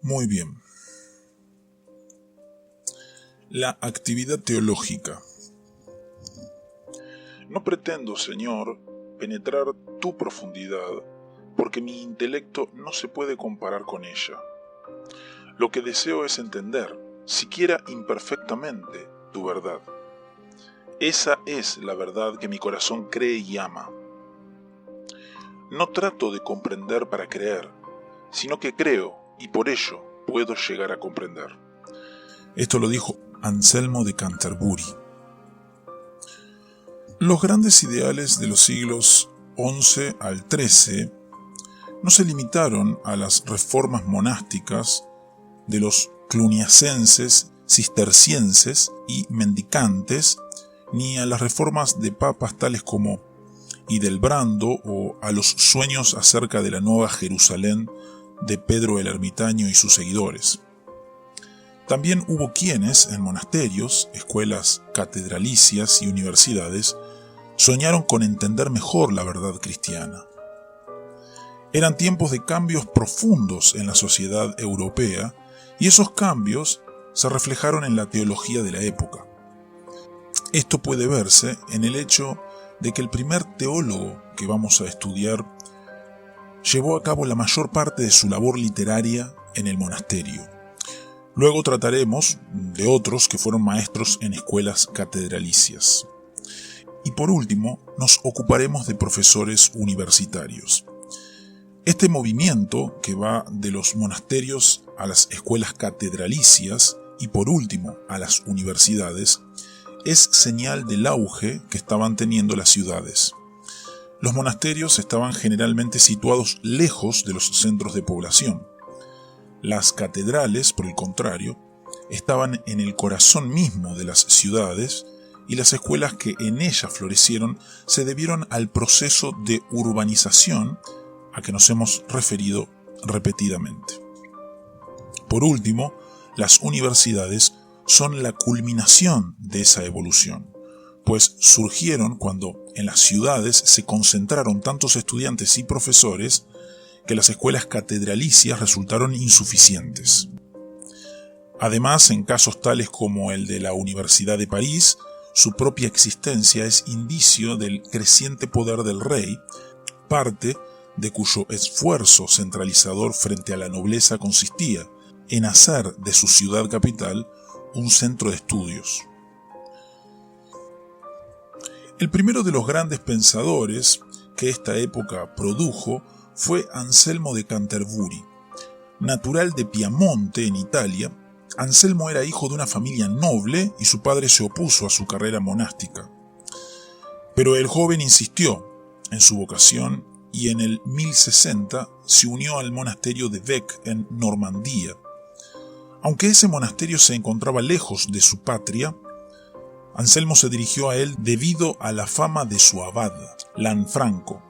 Muy bien. La actividad teológica. No pretendo, Señor, penetrar tu profundidad, porque mi intelecto no se puede comparar con ella. Lo que deseo es entender, siquiera imperfectamente, tu verdad. Esa es la verdad que mi corazón cree y ama. No trato de comprender para creer, sino que creo y por ello puedo llegar a comprender. Esto lo dijo Anselmo de Canterbury. Los grandes ideales de los siglos XI al XIII no se limitaron a las reformas monásticas de los cluniacenses, cistercienses y mendicantes, ni a las reformas de papas tales como Hildebrando o a los sueños acerca de la Nueva Jerusalén de Pedro el Ermitaño y sus seguidores. También hubo quienes, en monasterios, escuelas catedralicias y universidades, soñaron con entender mejor la verdad cristiana. Eran tiempos de cambios profundos en la sociedad europea, y esos cambios se reflejaron en la teología de la época. Esto puede verse en el hecho de que el primer teólogo que vamos a estudiar llevó a cabo la mayor parte de su labor literaria en el monasterio. Luego trataremos de otros que fueron maestros en escuelas catedralicias. Y por último, nos ocuparemos de profesores universitarios. Este movimiento, que va de los monasterios a las escuelas catedralicias y por último a las universidades, es señal del auge que estaban teniendo las ciudades. Los monasterios estaban generalmente situados lejos de los centros de población. Las catedrales, por el contrario, estaban en el corazón mismo de las ciudades, y las escuelas que en ellas florecieron se debieron al proceso de urbanización a que nos hemos referido repetidamente. Por último, las universidades son la culminación de esa evolución, pues surgieron cuando en las ciudades se concentraron tantos estudiantes y profesores que las escuelas catedralicias resultaron insuficientes. Además, en casos tales como el de la Universidad de París, su propia existencia es indicio del creciente poder del rey, parte de cuyo esfuerzo centralizador frente a la nobleza consistía en hacer de su ciudad capital un centro de estudios. El primero de los grandes pensadores que esta época produjo fue Anselmo de Canterbury. Natural de Piamonte, en Italia, Anselmo era hijo de una familia noble y su padre se opuso a su carrera monástica. Pero el joven insistió en su vocación y en el 1060 se unió al monasterio de Bec en Normandía. Aunque ese monasterio se encontraba lejos de su patria, Anselmo se dirigió a él debido a la fama de su abad, Lanfranco.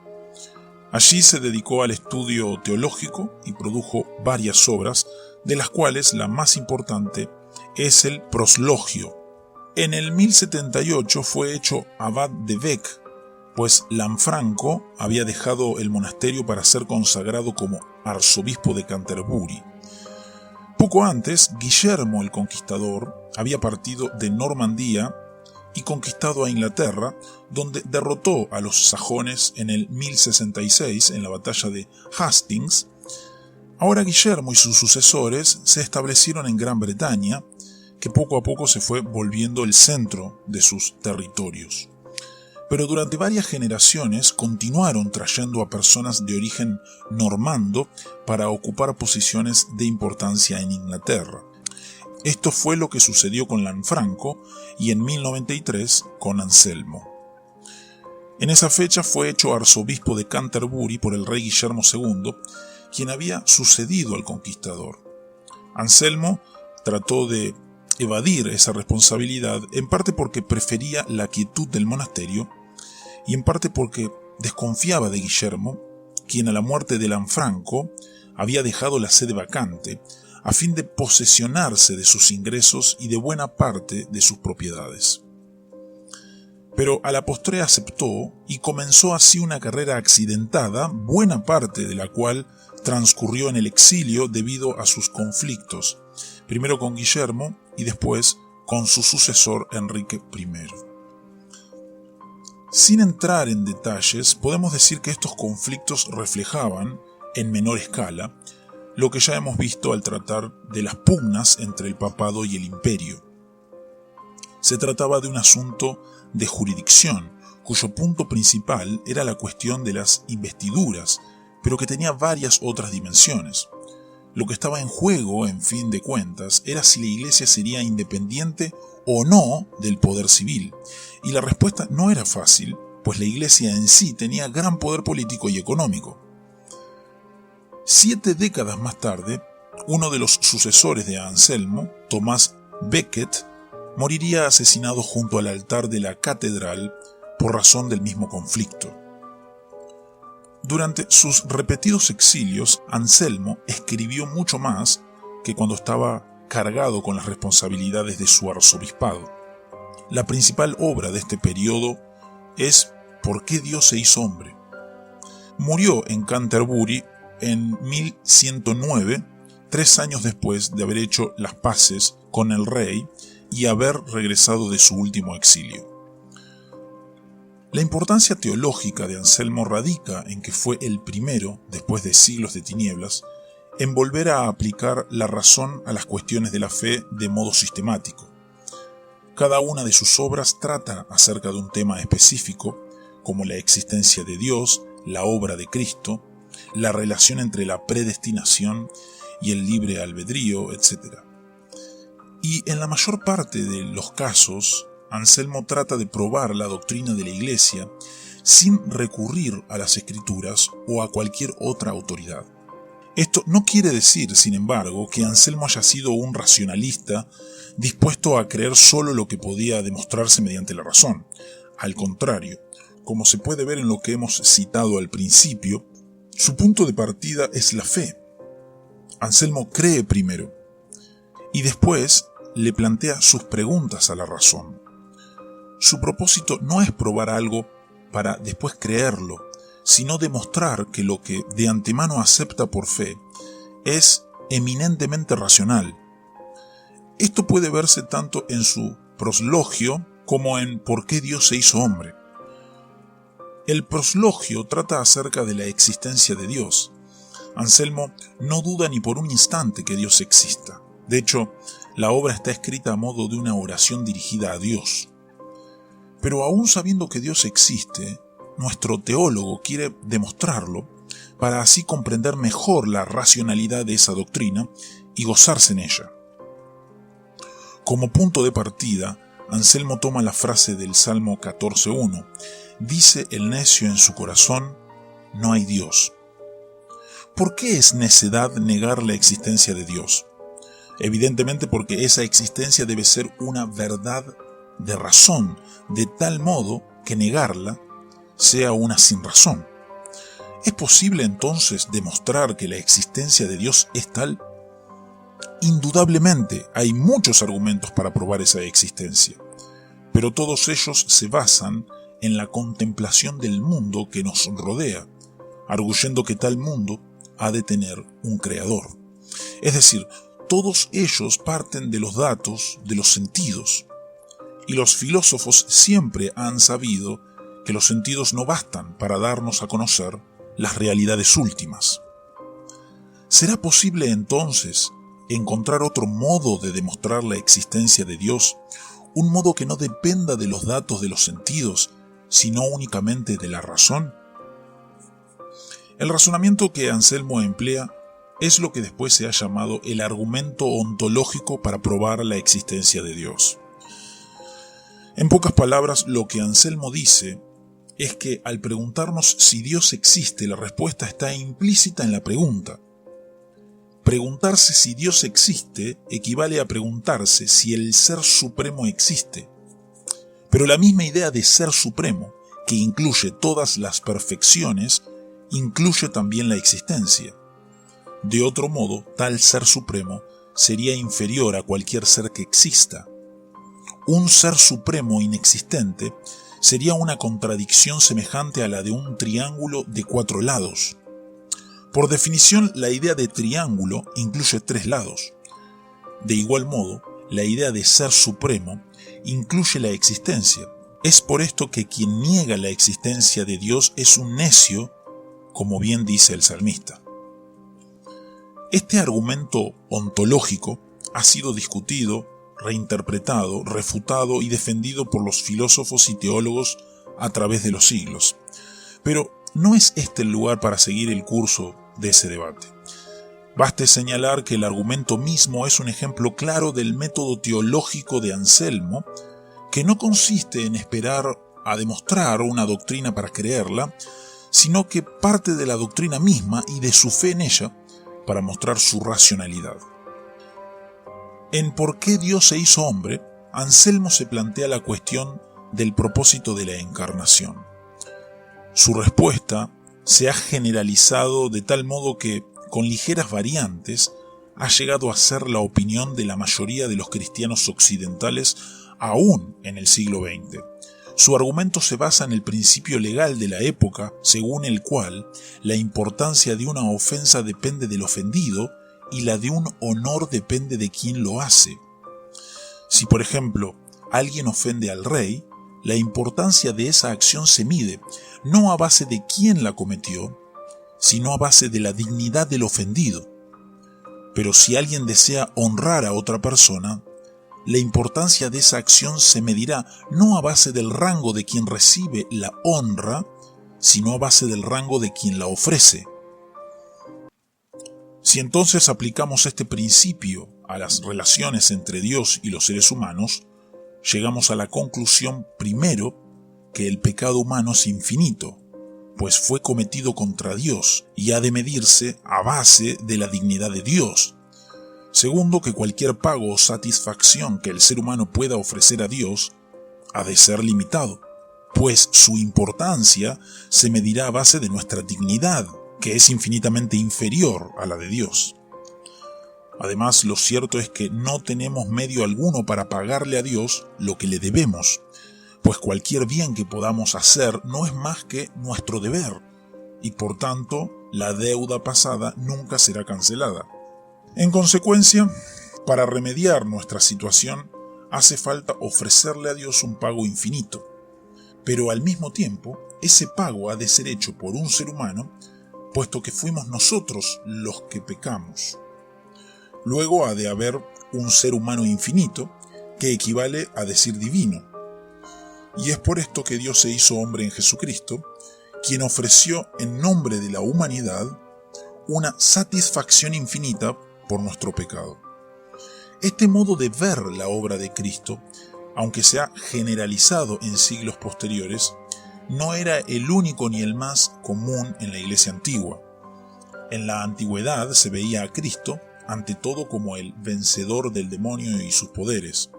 Allí se dedicó al estudio teológico y produjo varias obras, de las cuales la más importante es el Proslogio. En el 1078 fue hecho abad de Bec, pues Lanfranco había dejado el monasterio para ser consagrado como arzobispo de Canterbury. Poco antes, Guillermo el Conquistador había partido de Normandía y conquistado a Inglaterra, donde derrotó a los sajones en el 1066 en la batalla de Hastings. Ahora Guillermo y sus sucesores se establecieron en Gran Bretaña, que poco a poco se fue volviendo el centro de sus territorios. Pero durante varias generaciones continuaron trayendo a personas de origen normando para ocupar posiciones de importancia en Inglaterra. Esto fue lo que sucedió con Lanfranco y en 1093 con Anselmo. En esa fecha fue hecho arzobispo de Canterbury por el rey Guillermo II, quien había sucedido al conquistador. Anselmo trató de evadir esa responsabilidad, en parte porque prefería la quietud del monasterio y en parte porque desconfiaba de Guillermo, quien a la muerte de Lanfranco había dejado la sede vacante a fin de posesionarse de sus ingresos y de buena parte de sus propiedades. Pero a la postre aceptó y comenzó así una carrera accidentada, buena parte de la cual transcurrió en el exilio debido a sus conflictos, primero con Guillermo y después con su sucesor Enrique I. Sin entrar en detalles, podemos decir que estos conflictos reflejaban, en menor escala, lo que ya hemos visto al tratar de las pugnas entre el papado y el imperio. Se trataba de un asunto de jurisdicción, cuyo punto principal era la cuestión de las investiduras, pero que tenía varias otras dimensiones. Lo que estaba en juego, en fin de cuentas, era si la Iglesia sería independiente o no del poder civil, y la respuesta no era fácil, pues la Iglesia en sí tenía gran poder político y económico. 7 décadas más tarde, uno de los sucesores de Anselmo, Tomás Becket, moriría asesinado junto al altar de la catedral por razón del mismo conflicto. Durante sus repetidos exilios, Anselmo escribió mucho más que cuando estaba cargado con las responsabilidades de su arzobispado. La principal obra de este periodo es ¿Por qué Dios se hizo hombre? Murió en Canterbury en 1109, 3 años después de haber hecho las paces con el rey y haber regresado de su último exilio. La importancia teológica de Anselmo radica en que fue el primero, después de siglos de tinieblas, en volver a aplicar la razón a las cuestiones de la fe de modo sistemático. Cada una de sus obras trata acerca de un tema específico, como la existencia de Dios, la obra de Cristo, la relación entre la predestinación y el libre albedrío, etc. Y en la mayor parte de los casos, Anselmo trata de probar la doctrina de la Iglesia sin recurrir a las Escrituras o a cualquier otra autoridad. Esto no quiere decir, sin embargo, que Anselmo haya sido un racionalista dispuesto a creer solo lo que podía demostrarse mediante la razón. Al contrario, como se puede ver en lo que hemos citado al principio, su punto de partida es la fe. Anselmo cree primero y después le plantea sus preguntas a la razón. Su propósito no es probar algo para después creerlo, sino demostrar que lo que de antemano acepta por fe es eminentemente racional. Esto puede verse tanto en su proslogio como en ¿Por qué Dios se hizo hombre? El proslogio trata acerca de la existencia de Dios. Anselmo no duda ni por un instante que Dios exista. De hecho, la obra está escrita a modo de una oración dirigida a Dios. Pero aún sabiendo que Dios existe, nuestro teólogo quiere demostrarlo para así comprender mejor la racionalidad de esa doctrina y gozarse en ella. Como punto de partida, Anselmo toma la frase del Salmo 14:1. Dice el necio en su corazón, no hay Dios. ¿Por qué es necedad negar la existencia de Dios? Evidentemente porque esa existencia debe ser una verdad de razón, de tal modo que negarla sea una sinrazón. ¿Es posible entonces demostrar que la existencia de Dios es tal? Indudablemente hay muchos argumentos para probar esa existencia, pero todos ellos se basan en la contemplación del mundo que nos rodea, arguyendo que tal mundo ha de tener un creador. Es decir, todos ellos parten de los datos de los sentidos, y los filósofos siempre han sabido que los sentidos no bastan para darnos a conocer las realidades últimas. ¿Será posible entonces encontrar otro modo de demostrar la existencia de Dios, un modo que no dependa de los datos de los sentidos, sino únicamente de la razón? El razonamiento que Anselmo emplea es lo que después se ha llamado el argumento ontológico para probar la existencia de Dios. En pocas palabras, lo que Anselmo dice es que al preguntarnos si Dios existe, la respuesta está implícita en la pregunta. Preguntarse si Dios existe equivale a preguntarse si el Ser Supremo existe. Pero la misma idea de Ser Supremo, que incluye todas las perfecciones, incluye también la existencia. De otro modo, tal Ser Supremo sería inferior a cualquier ser que exista. Un Ser Supremo inexistente sería una contradicción semejante a la de un triángulo de 4 lados. Por definición, la idea de triángulo incluye 3 lados. De igual modo, la idea de ser supremo incluye la existencia. Es por esto que quien niega la existencia de Dios es un necio, como bien dice el salmista. Este argumento ontológico ha sido discutido, reinterpretado, refutado y defendido por los filósofos y teólogos a través de los siglos. Pero no es este el lugar para seguir el curso de ese debate. Baste señalar que el argumento mismo es un ejemplo claro del método teológico de Anselmo, que no consiste en esperar a demostrar una doctrina para creerla, sino que parte de la doctrina misma y de su fe en ella para mostrar su racionalidad. En ¿Por qué Dios se hizo hombre?, Anselmo se plantea la cuestión del propósito de la encarnación. Su respuesta se ha generalizado de tal modo que, con ligeras variantes, ha llegado a ser la opinión de la mayoría de los cristianos occidentales aún en el siglo XX. Su argumento se basa en el principio legal de la época, según el cual la importancia de una ofensa depende del ofendido y la de un honor depende de quien lo hace. Si, por ejemplo, alguien ofende al rey, la importancia de esa acción se mide no a base de quién la cometió, sino a base de la dignidad del ofendido. Pero si alguien desea honrar a otra persona, la importancia de esa acción se medirá no a base del rango de quien recibe la honra, sino a base del rango de quien la ofrece. Si entonces aplicamos este principio a las relaciones entre Dios y los seres humanos, llegamos a la conclusión primero que el pecado humano es infinito, pues fue cometido contra Dios y ha de medirse a base de la dignidad de Dios. Segundo, que cualquier pago o satisfacción que el ser humano pueda ofrecer a Dios ha de ser limitado, pues su importancia se medirá a base de nuestra dignidad, que es infinitamente inferior a la de Dios. Además, lo cierto es que no tenemos medio alguno para pagarle a Dios lo que le debemos, pues cualquier bien que podamos hacer no es más que nuestro deber, y por tanto, la deuda pasada nunca será cancelada. En consecuencia, para remediar nuestra situación, hace falta ofrecerle a Dios un pago infinito, pero al mismo tiempo, ese pago ha de ser hecho por un ser humano, puesto que fuimos nosotros los que pecamos. Luego ha de haber un ser humano infinito, que equivale a decir divino. Y es por esto que Dios se hizo hombre en Jesucristo, quien ofreció en nombre de la humanidad una satisfacción infinita por nuestro pecado. Este modo de ver la obra de Cristo, aunque se ha generalizado en siglos posteriores, no era el único ni el más común en la Iglesia antigua. En la antigüedad se veía a Cristo ante todo como el vencedor del demonio y sus poderes.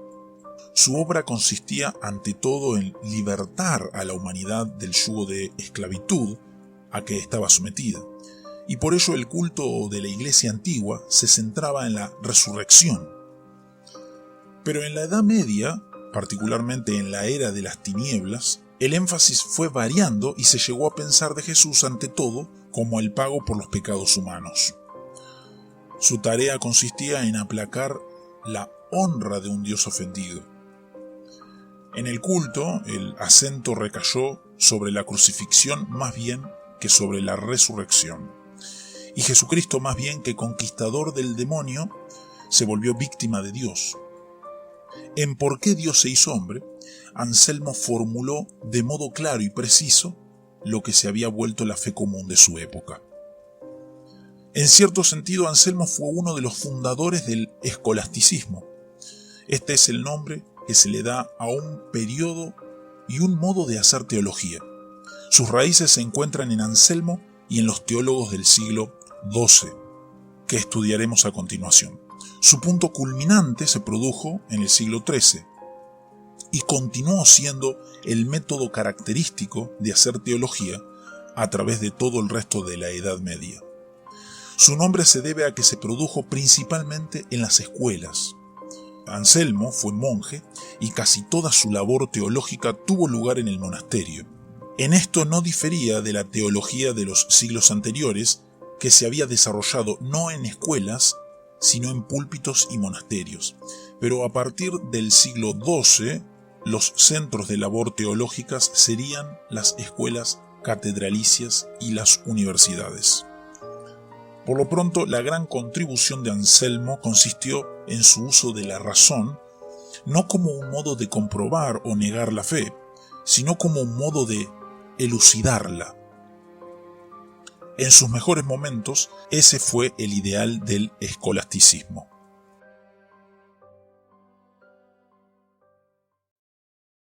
Su obra consistía ante todo en libertar a la humanidad del yugo de esclavitud a que estaba sometida, y por ello el culto de la Iglesia antigua se centraba en la resurrección. Pero en la Edad Media, particularmente en la era de las tinieblas, el énfasis fue variando y se llegó a pensar de Jesús ante todo como el pago por los pecados humanos. Su tarea consistía en aplacar la honra de un Dios ofendido. En el culto, el acento recayó sobre la crucifixión más bien que sobre la resurrección. Y Jesucristo, más bien que conquistador del demonio, se volvió víctima de Dios. En ¿Por qué Dios se hizo hombre?, Anselmo formuló de modo claro y preciso lo que se había vuelto la fe común de su época. En cierto sentido, Anselmo fue uno de los fundadores del escolasticismo. Este es el nombre que se le da a un periodo y un modo de hacer teología. Sus raíces se encuentran en Anselmo y en los teólogos del siglo XII, que estudiaremos a continuación. Su punto culminante se produjo en el siglo XIII y continuó siendo el método característico de hacer teología a través de todo el resto de la Edad Media. Su nombre se debe a que se produjo principalmente en las escuelas. Anselmo fue monje y casi toda su labor teológica tuvo lugar en el monasterio. En esto no difería de la teología de los siglos anteriores, que se había desarrollado no en escuelas, sino en púlpitos y monasterios. Pero a partir del siglo XII, los centros de labor teológicas serían las escuelas catedralicias y las universidades. Por lo pronto, la gran contribución de Anselmo consistió en su uso de la razón, no como un modo de comprobar o negar la fe, sino como un modo de elucidarla. En sus mejores momentos, ese fue el ideal del escolasticismo.